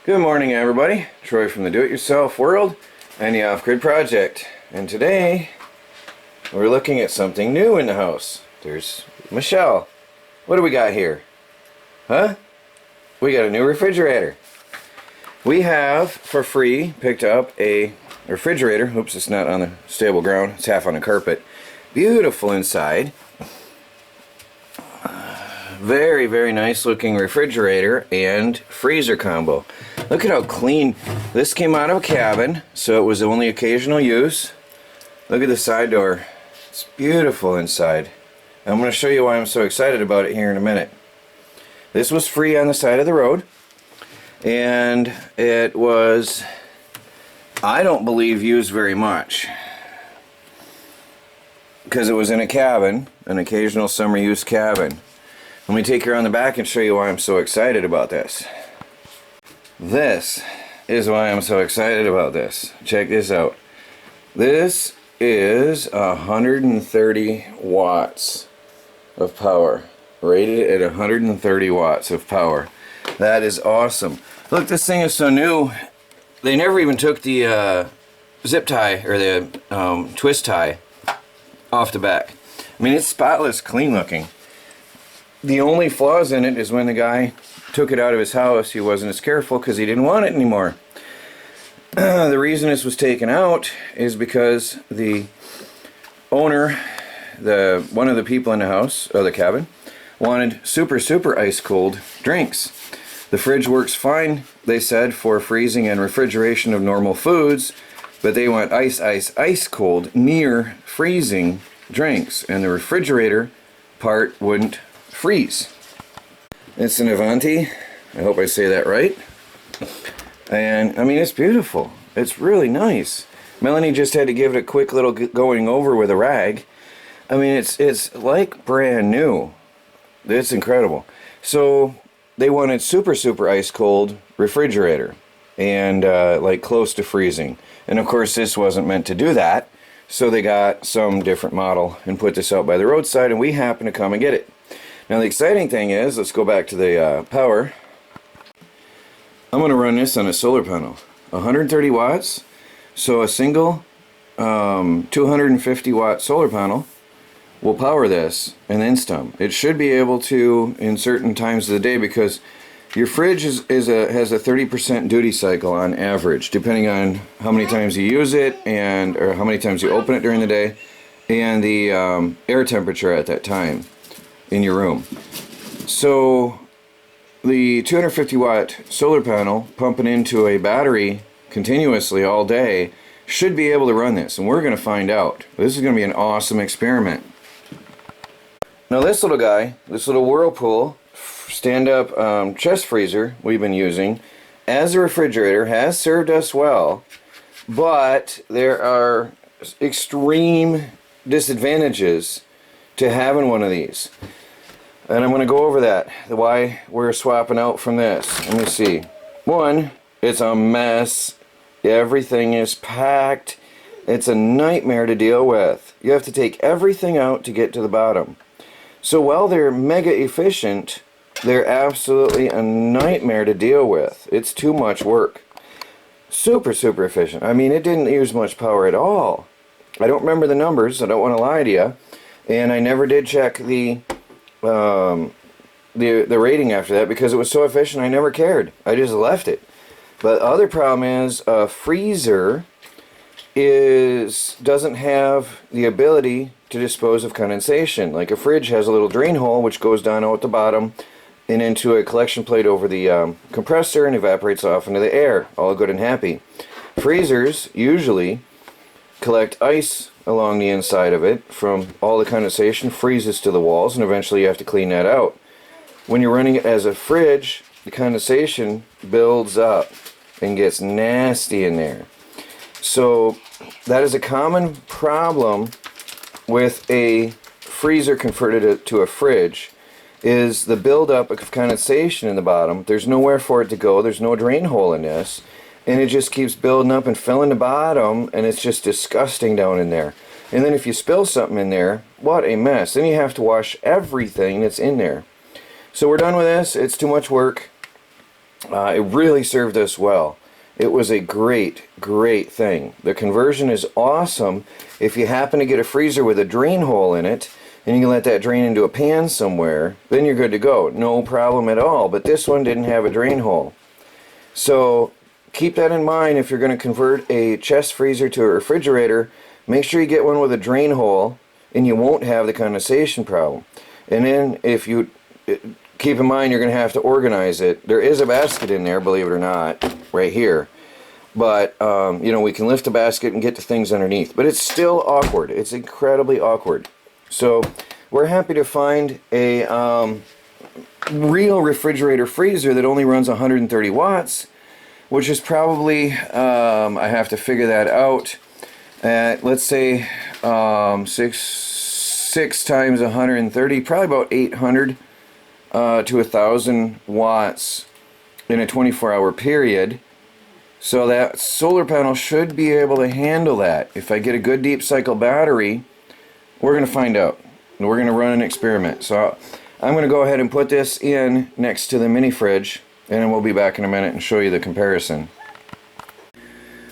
Good morning, everybody. Troy from the Do-It-Yourself World and the Off-Grid Project. And today, we're looking at something new in the house. There's Michelle. What do we got here? Huh? We got a new refrigerator. We have, for free, picked up a refrigerator. Oops, it's not on the stable ground. It's half on the carpet. Beautiful inside. Very, very nice looking refrigerator and freezer combo. Look at how clean. This came out of a cabin, so it was only occasional use. Look at the side door. It's beautiful inside. I'm going to show you why I'm so excited about it here in a minute. This was free on the side of the road, and it was, I don't believe, used very much, because it was in a cabin, an occasional summer use cabin. Let me take you around the back and show you why I'm so excited about this. This is why I'm so excited about this. Check this out. This is 130 watts of power. Rated at 130 watts of power. That is awesome. Look, this thing is so new. They never even took the zip tie or the twist tie off the back. I mean, it's spotless, clean looking. The only flaws in it is when the guy took it out of his house, he wasn't as careful because he didn't want it anymore. The reason this was taken out is because the owner, one of the people in the house, or the cabin, wanted super ice cold drinks. The fridge works fine, they said, for freezing and refrigeration of normal foods, but they want ice cold, near freezing drinks, and the refrigerator part wouldn't freeze. It's an Avanti. I hope I say that right. And I mean, it's beautiful. It's really nice. Melanie just had to give it a quick little going over with a rag. I mean, it's like brand new. It's incredible. So they wanted super ice cold refrigerator and like close to freezing. And of course, this wasn't meant to do that. So they got some different model and put this out by the roadside, and we happened to come and get it. Now the exciting thing is, let's go back to the power. I'm going to run this on a solar panel. 130 watts, so a single 250 watt solar panel will power this and then some. It should be able to in certain times of the day, because your fridge has a 30% duty cycle on average, depending on how many times you use it or how many times you open it during the day, and the air temperature at that time in your room. So the 250 watt solar panel pumping into a battery continuously all day should be able to run this, and we're going to find out. This is going to be an awesome experiment. Now this little guy, this little Whirlpool stand-up chest freezer we've been using as a refrigerator has served us well, but there are extreme disadvantages to having one of these, and I'm going to go over that, why we're swapping out from this. Let me see. One, it's a mess. Everything is packed. It's a nightmare to deal with. You have to take everything out to get to the bottom. So while they're mega efficient, they're absolutely a nightmare to deal with. It's too much work. Super efficient. I mean, it didn't use much power at all. I don't remember the numbers, I don't want to lie to you. And I never did check the rating after that, because it was so efficient I never cared. I just left it. But the other problem is a freezer doesn't have the ability to dispose of condensation. Like a fridge has a little drain hole which goes down out the bottom and into a collection plate over the compressor and evaporates off into the air. All good and happy. Freezers usually collect ice along the inside of it from all the condensation, freezes to the walls, and eventually you have to clean that out. When you're running it as a fridge, the condensation builds up and gets nasty in there. So that is a common problem with a freezer converted to a fridge, is the buildup of condensation in the bottom. There's nowhere for it to go. There's no drain hole in this. And it just keeps building up and filling the bottom, and it's just disgusting down in there. And then if you spill something in there, what a mess. Then you have to wash everything that's in there. So we're done with this. It's too much work. It really served us well. It was a great thing. The conversion is awesome. If you happen to get a freezer with a drain hole in it, and you can let that drain into a pan somewhere, then you're good to go. No problem at all. But this one didn't have a drain hole. So keep that in mind if you're going to convert a chest freezer to a refrigerator. Make sure you get one with a drain hole, and you won't have the condensation problem. And then if you keep in mind, you're going to have to organize it. There is a basket in there, believe it or not, right here. But, you know, we can lift the basket and get to things underneath. But it's still awkward. It's incredibly awkward. So we're happy to find a real refrigerator freezer that only runs 130 watts, which is probably, I have to figure that out, at, let's say, 6 times 130, probably about 800 to 1,000 watts in a 24-hour period. So that solar panel should be able to handle that. If I get a good deep cycle battery, we're going to find out. We're going to run an experiment. So I'm going to go ahead and put this in next to the mini fridge, and then we'll be back in a minute and show you the comparison.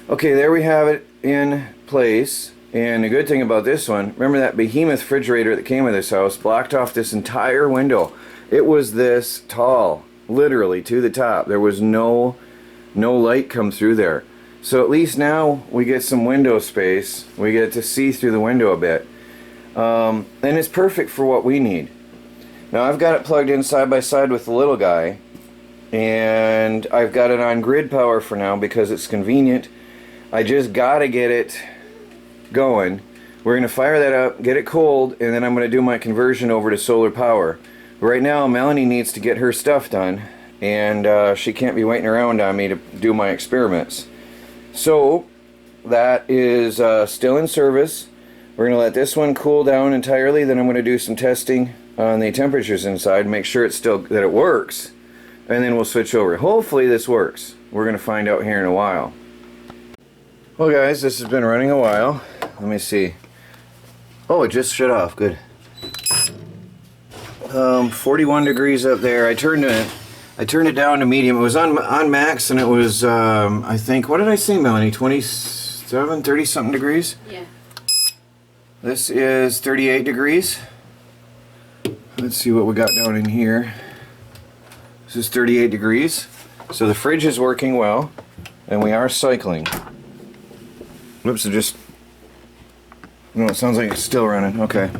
Okay, there we have it in place. And the good thing about this one, remember that behemoth refrigerator that came with this house blocked off this entire window. It was this tall, literally to the top. There was no light come through there. So at least now we get some window space. We get to see through the window a bit. And it's perfect for what we need. Now I've got it plugged in side by side with the little guy, and I've got it on grid power for now because it's convenient. I just gotta get it going. We're gonna fire that up, get it cold, and then I'm gonna do my conversion over to solar power. Right now Melanie needs to get her stuff done, and she can't be waiting around on me to do my experiments. So that is still in service. We're going to let this one cool down entirely, then I'm going to do some testing on the temperatures inside, make sure that it works, and then we'll switch over. Hopefully this works. We're going to find out here in a while. Well guys, this has been running a while. Let me see. Oh, it just shut off. Good. 41 degrees up there. I turned it down to medium. It was on max, and it was I think, what did I say, Melanie? 27, 30 something degrees? Yeah. This is 38 degrees. Let's see what we got down in here. This is 38 degrees. So the fridge is working well, and we are cycling. Whoops, it just... No, it sounds like it's still running. Okay.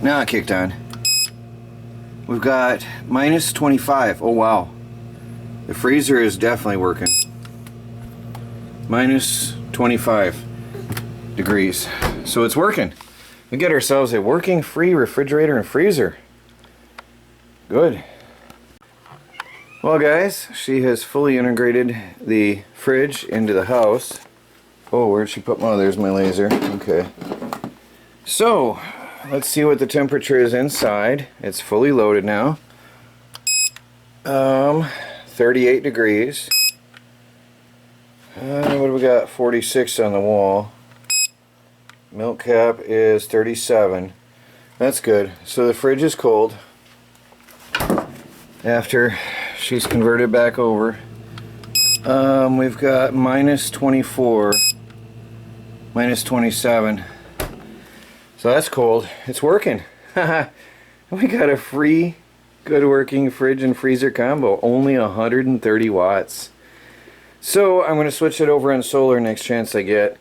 Now it kicked on. We've got minus 25. Oh, wow. The freezer is definitely working. Minus 25 degrees. So it's working. We get ourselves a working free refrigerator and freezer. Good. Well guys, she has fully integrated the fridge into the house. Oh, where'd she put my... Oh, there's my laser. Okay. So, let's see what the temperature is inside. It's fully loaded now. 38 degrees. What do we got? 46 on the wall. Milk cap is 37. That's good. So the fridge is cold after she's converted back over. We've got minus 24, minus 27. So that's cold. It's working. We got a free, good working fridge and freezer combo. Only 130 watts. So I'm going to switch it over on solar next chance I get.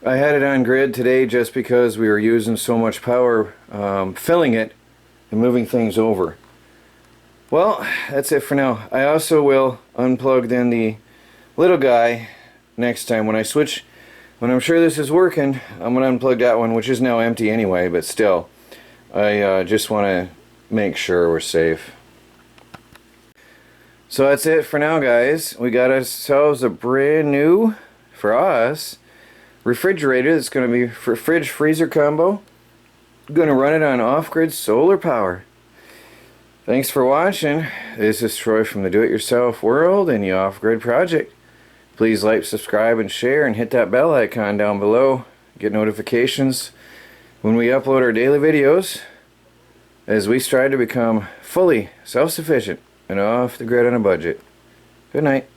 I had it on grid today just because we were using so much power filling it and moving things over. Well, that's it for now. I also will unplug then the little guy next time when I switch. When I'm sure this is working, I'm going to unplug that one, which is now empty anyway, but still, I just want to make sure we're safe. So that's it for now, guys. We got ourselves a brand new, for us, refrigerator that's going to be for fridge freezer combo. I'm going to run it on off-grid solar power. Thanks for watching. This is Troy from the Do-It-Yourself World and the Off-Grid Project. Please like, subscribe, and share, and hit that bell icon down below. Get notifications when we upload our daily videos as we strive to become fully self-sufficient and off the grid on a budget. Good night.